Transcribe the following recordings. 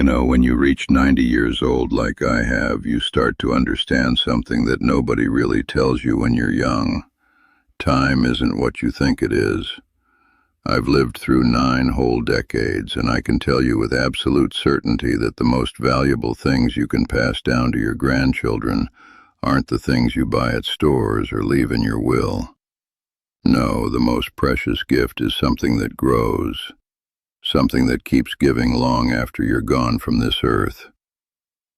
When you reach 90 years old like I have, you start to understand something that nobody really tells you when you're young. Time isn't what you think it is. I've lived through 9 whole decades, and I can tell you with absolute certainty that the most valuable things you can pass down to your grandchildren aren't the things you buy at stores or leave in your will. No, the most precious gift is something that grows. Something that keeps giving long after you're gone from this earth.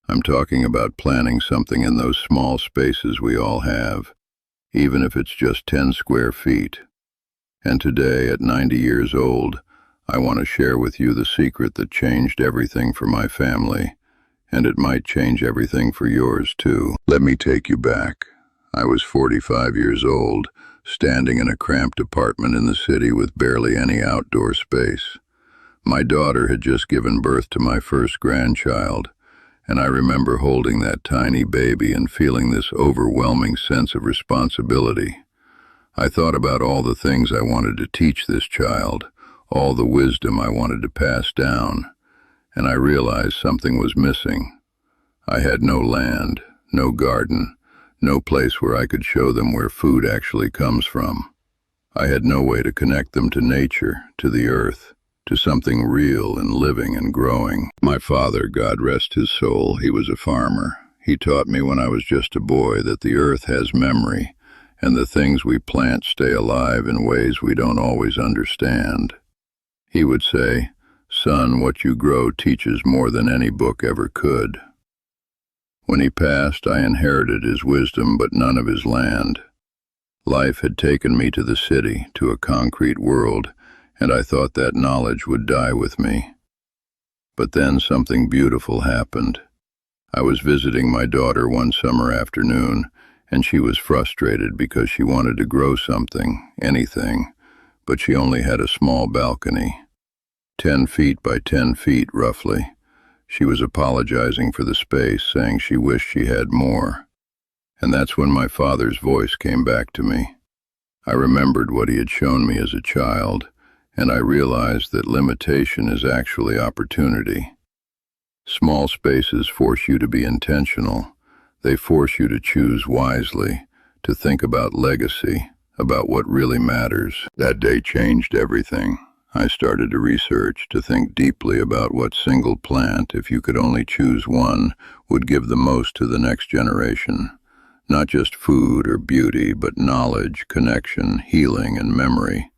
I'm talking about planting something in those small spaces we all have, even if it's just 10 square feet. And today, at 90 years old, I want to share with you the secret that changed everything for my family, and it might change everything for yours too. Let me take you back. I was 45 years old, standing in a cramped apartment in the city with barely any outdoor space. My daughter had just given birth to my first grandchild, and I remember holding that tiny baby and feeling this overwhelming sense of responsibility. I thought about all the things I wanted to teach this child, all the wisdom I wanted to pass down, and I realized something was missing. I had no land, no garden, no place where I could show them where food actually comes from. I had no way to connect them to nature, to the earth, to something real and living and growing. My father, God rest his soul, he was a farmer. He taught me when I was just a boy that the earth has memory, and the things we plant stay alive in ways we don't always understand. He would say, "Son, what you grow teaches more than any book ever could." When he passed, I inherited his wisdom, but none of his land. Life had taken me to the city, to a concrete world, and I thought that knowledge would die with me. But then something beautiful happened. I was visiting my daughter one summer afternoon, and she was frustrated because she wanted to grow something, anything, but she only had a small balcony, 10 feet by 10 feet roughly. She was apologizing for the space, saying she wished she had more. And that's when my father's voice came back to me. I remembered what he had shown me as a child, and I realized that limitation is actually opportunity. Small spaces force you to be intentional. They force you to choose wisely, to think about legacy, about what really matters. That day changed everything. I started to research, to think deeply about what single plant, if you could only choose one, would give the most to the next generation. Not just food or beauty, but knowledge, connection, healing, and memory.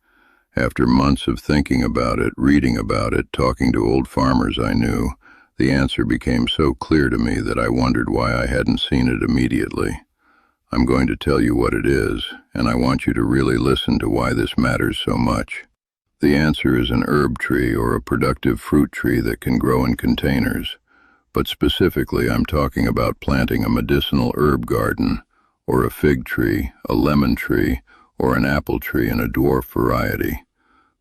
After months of thinking about it, reading about it, talking to old farmers I knew, the answer became so clear to me that I wondered why I hadn't seen it immediately. I'm going to tell you what it is, and I want you to really listen to why this matters so much. The answer is an herb tree or a productive fruit tree that can grow in containers. But specifically, I'm talking about planting a medicinal herb garden, or a fig tree, a lemon tree, or an apple tree in a dwarf variety.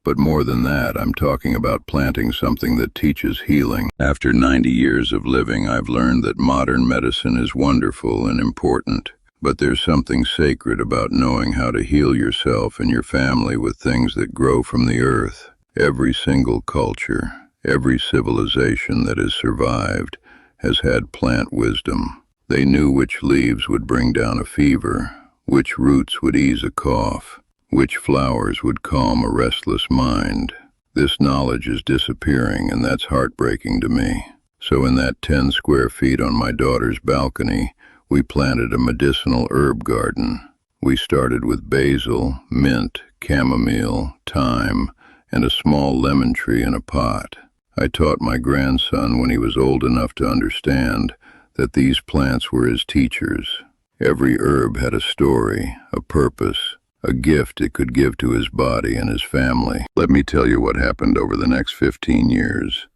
But more than that, I'm talking about planting something that teaches healing. After 90 years of living, I've learned that modern medicine is wonderful and important, but there's something sacred about knowing how to heal yourself and your family with things that grow from the earth. Every single culture, every civilization that has survived has had plant wisdom. They knew which leaves would bring down a fever, which roots would ease a cough, which flowers would calm a restless mind. This knowledge is disappearing, and that's heartbreaking to me. So in that 10 square feet on my daughter's balcony, we planted a medicinal herb garden. We started with basil, mint, chamomile, thyme, and a small lemon tree in a pot. I taught my grandson, when he was old enough to understand, that these plants were his teachers. Every herb had a story, a purpose, a gift it could give to his body and his family. Let me tell you what happened over the next 15 years.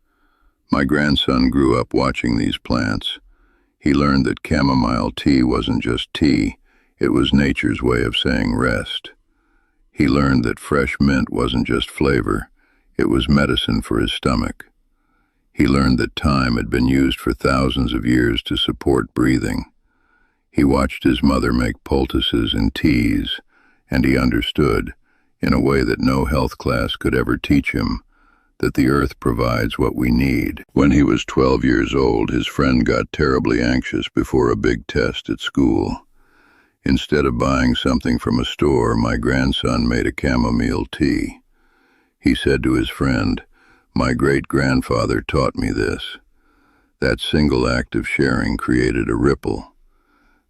My grandson grew up watching these plants. He learned that chamomile tea wasn't just tea, it was nature's way of saying rest. He learned that fresh mint wasn't just flavor, it was medicine for his stomach. He learned that thyme had been used for thousands of years to support breathing. He watched his mother make poultices and teas, and he understood, in a way that no health class could ever teach him, that the earth provides what we need. When he was 12 years old, his friend got terribly anxious before a big test at school. Instead of buying something from a store, my grandson made a chamomile tea. He said to his friend, "My great-grandfather taught me this." That single act of sharing created a ripple.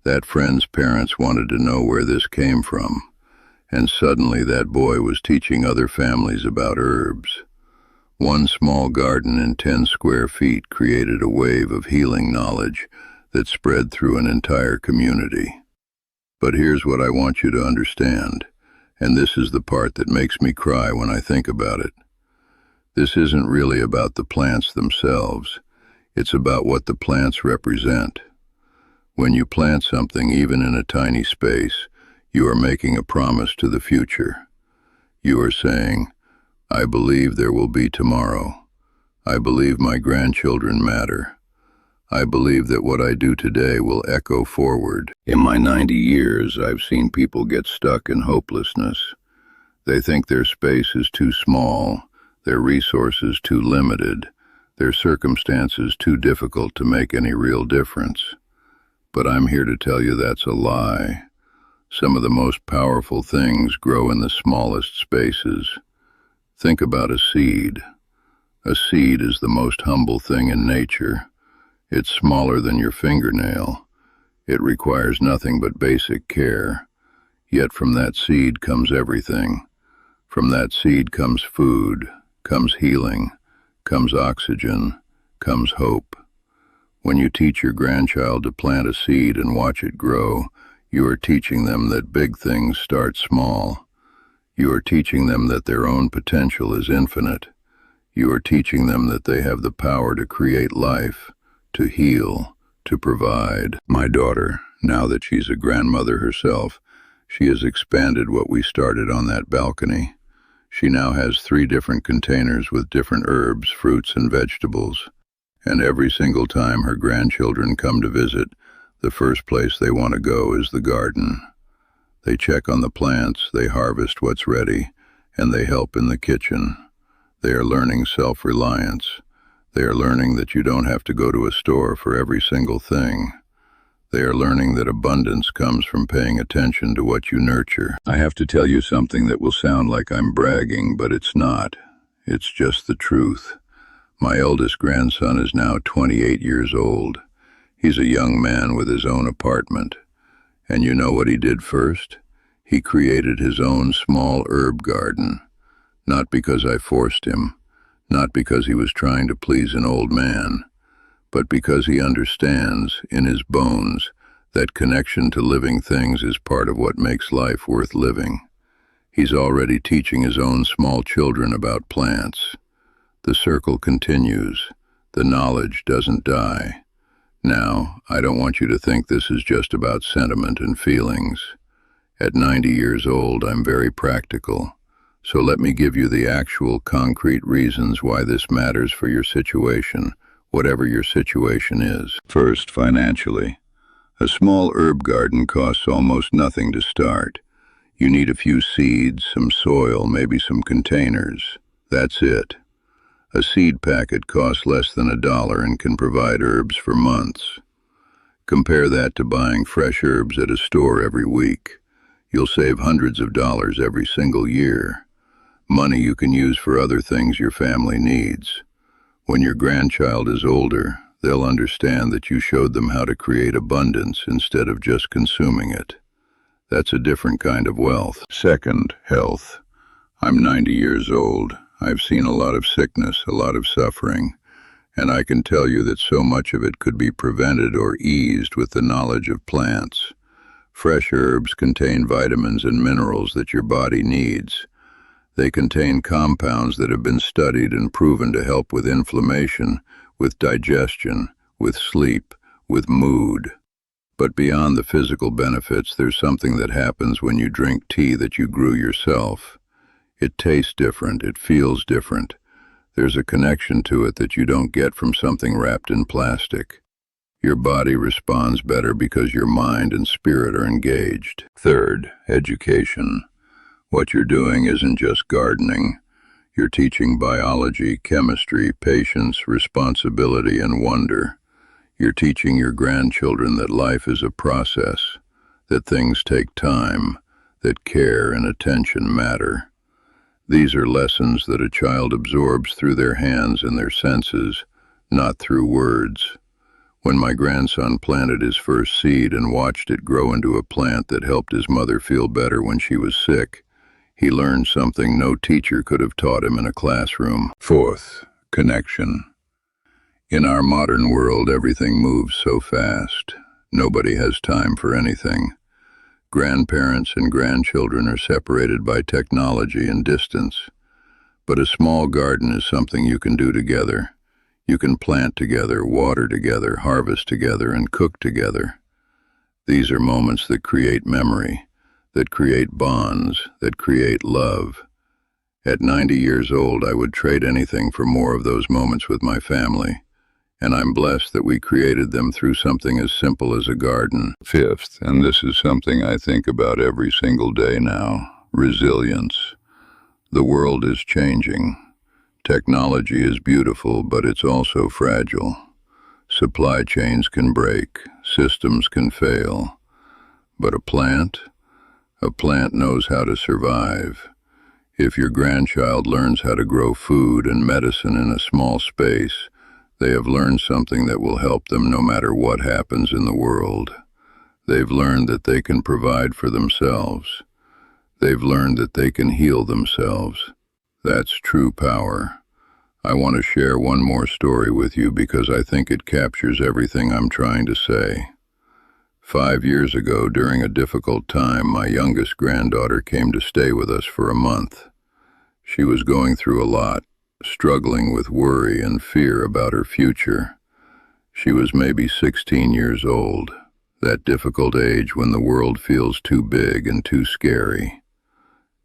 That friend's parents wanted to know where this came from, and suddenly that boy was teaching other families about herbs. One small garden in 10 square feet created a wave of healing knowledge that spread through an entire community. But here's what I want you to understand, and this is the part that makes me cry when I think about it. This isn't really about the plants themselves. It's about what the plants represent. When you plant something, even in a tiny space, you are making a promise to the future. You are saying, "I believe there will be tomorrow. I believe my grandchildren matter. I believe that what I do today will echo forward." In my 90 years, I've seen people get stuck in hopelessness. They think their space is too small, their resources too limited, their circumstances too difficult to make any real difference. But I'm here to tell you that's a lie. Some of the most powerful things grow in the smallest spaces. Think about a seed. A seed is the most humble thing in nature. It's smaller than your fingernail. It requires nothing but basic care. Yet from that seed comes everything. From that seed comes food, comes healing, comes oxygen, comes hope. When you teach your grandchild to plant a seed and watch it grow, you are teaching them that big things start small. You are teaching them that their own potential is infinite. You are teaching them that they have the power to create life, to heal, to provide. My daughter, now that she's a grandmother herself, she has expanded what we started on that balcony. She now has 3 different containers with different herbs, fruits, and vegetables. And every single time her grandchildren come to visit, the first place they want to go is the garden. They check on the plants, they harvest what's ready, and they help in the kitchen. They are learning self-reliance. They are learning that you don't have to go to a store for every single thing. They are learning that abundance comes from paying attention to what you nurture. I have to tell you something that will sound like I'm bragging, but it's not. It's just the truth. My eldest grandson is now 28 years old. He's a young man with his own apartment. And you know what he did first? He created his own small herb garden. Not because I forced him, not because he was trying to please an old man, but because he understands, in his bones, that connection to living things is part of what makes life worth living. He's already teaching his own small children about plants. The circle continues. The knowledge doesn't die. Now, I don't want you to think this is just about sentiment and feelings. At 90 years old, I'm very practical. So let me give you the actual concrete reasons why this matters for your situation, whatever your situation is. First, financially. A small herb garden costs almost nothing to start. You need a few seeds, some soil, maybe some containers. That's it. A seed packet costs less than $1 and can provide herbs for months. Compare that to buying fresh herbs at a store every week. You'll save hundreds of dollars every single year. Money you can use for other things your family needs. When your grandchild is older, they'll understand that you showed them how to create abundance instead of just consuming it. That's a different kind of wealth. Second, health. I'm 90 years old. I've seen a lot of sickness, a lot of suffering, and I can tell you that so much of it could be prevented or eased with the knowledge of plants. Fresh herbs contain vitamins and minerals that your body needs. They contain compounds that have been studied and proven to help with inflammation, with digestion, with sleep, with mood. But beyond the physical benefits, there's something that happens when you drink tea that you grew yourself. It tastes different, it feels different. There's a connection to it that you don't get from something wrapped in plastic. Your body responds better because your mind and spirit are engaged. Third, education. What you're doing isn't just gardening. You're teaching biology, chemistry, patience, responsibility, and wonder. You're teaching your grandchildren that life is a process, that things take time, that care and attention matter. These are lessons that a child absorbs through their hands and their senses, not through words. When my grandson planted his first seed and watched it grow into a plant that helped his mother feel better when she was sick, he learned something no teacher could have taught him in a classroom. Fourth, connection. In our modern world, everything moves so fast. Nobody has time for anything. Grandparents and grandchildren are separated by technology and distance. But a small garden is something you can do together. You can plant together, water together, harvest together, and cook together. These are moments that create memory, that create bonds, that create love. At 90 years old, I would trade anything for more of those moments with my family, and I'm blessed that we created them through something as simple as a garden. Fifth, and this is something I think about every single day now, resilience. The world is changing. Technology is beautiful, but it's also fragile. Supply chains can break, systems can fail. But a plant knows how to survive. If your grandchild learns how to grow food and medicine in a small space, they have learned something that will help them no matter what happens in the world. They've learned that they can provide for themselves. They've learned that they can heal themselves. That's true power. I want to share one more story with you because I think it captures everything I'm trying to say. 5 years ago, during a difficult time, my youngest granddaughter came to stay with us for a month. She was going through a lot, struggling with worry and fear about her future. She was maybe 16 years old, that difficult age when the world feels too big and too scary.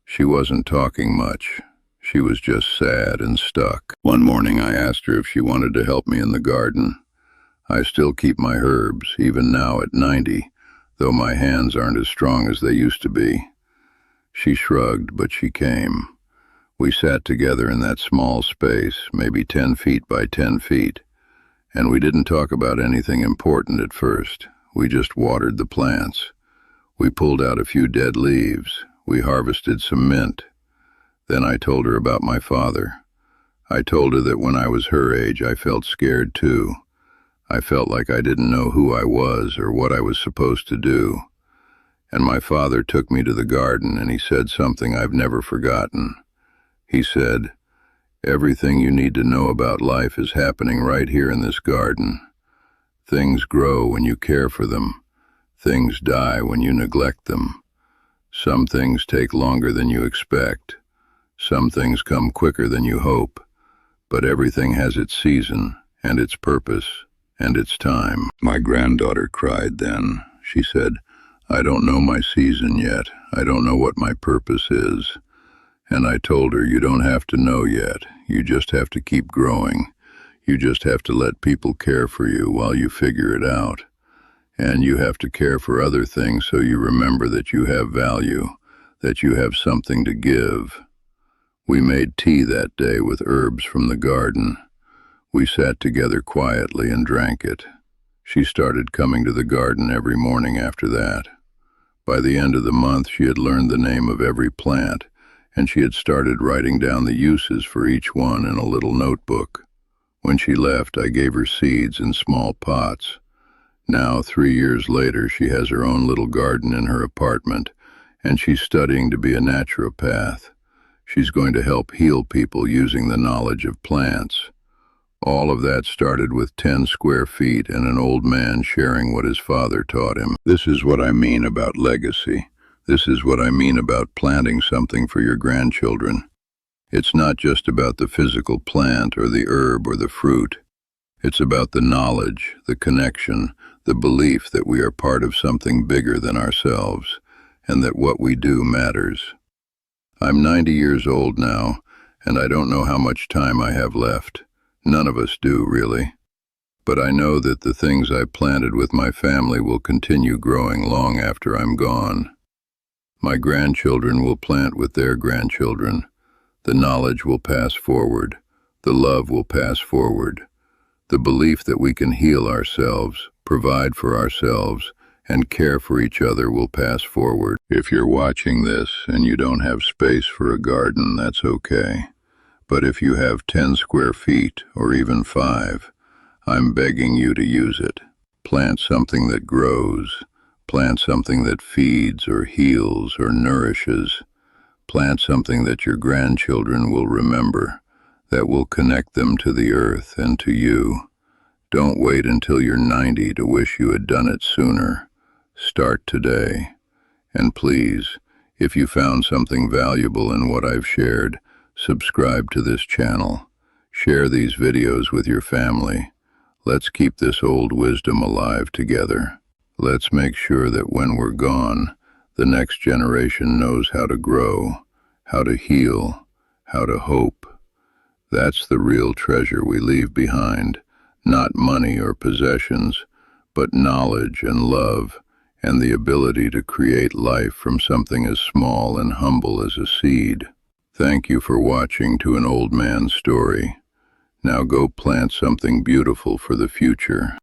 She wasn't talking much. She was just sad and stuck. One morning I asked her if she wanted to help me in the garden. I still keep my herbs, even now at 90, though my hands aren't as strong as they used to be. She shrugged, but she came. We sat together in that small space, maybe 10 feet by 10 feet, and we didn't talk about anything important at first. We just watered the plants. We pulled out a few dead leaves. We harvested some mint. Then I told her about my father. I told her that when I was her age, I felt scared too. I felt like I didn't know who I was or what I was supposed to do. And my father took me to the garden and he said something I've never forgotten. He said, "Everything you need to know about life is happening right here in this garden. Things grow when you care for them. Things die when you neglect them. Some things take longer than you expect. Some things come quicker than you hope, but everything has its season and its purpose and its time." My granddaughter cried then. She said, "I don't know my season yet. I don't know what my purpose is." And I told her, "You don't have to know yet. You just have to keep growing. You just have to let people care for you while you figure it out. And you have to care for other things so you remember that you have value, that you have something to give." We made tea that day with herbs from the garden. We sat together quietly and drank it. She started coming to the garden every morning after that. By the end of the month, she had learned the name of every plant, and she had started writing down the uses for each one in a little notebook. When she left, I gave her seeds in small pots. Now, 3 years later, she has her own little garden in her apartment, and she's studying to be a naturopath. She's going to help heal people using the knowledge of plants. All of that started with 10 square feet and an old man sharing what his father taught him. This is what I mean about legacy. This is what I mean about planting something for your grandchildren. It's not just about the physical plant or the herb or the fruit. It's about the knowledge, the connection, the belief that we are part of something bigger than ourselves, and that what we do matters. I'm 90 years old now, and I don't know how much time I have left. None of us do, really. But I know that the things I planted with my family will continue growing long after I'm gone. My grandchildren will plant with their grandchildren. The knowledge will pass forward. The love will pass forward. The belief that we can heal ourselves, provide for ourselves, and care for each other will pass forward. If you're watching this and you don't have space for a garden, that's okay. But if you have 10 square feet, or even 5, I'm begging you to use it. Plant something that grows. Plant something that feeds or heals or nourishes. Plant something that your grandchildren will remember, that will connect them to the earth and to you. Don't wait until you're 90 to wish you had done it sooner. Start today. And please, if you found something valuable in what I've shared, subscribe to this channel. Share these videos with your family. Let's keep this old wisdom alive together. Let's make sure that when we're gone, the next generation knows how to grow, how to heal, how to hope. That's the real treasure we leave behind, not money or possessions, but knowledge and love, and the ability to create life from something as small and humble as a seed. Thank you for watching To an Old Man's Story. Now go plant something beautiful for the future.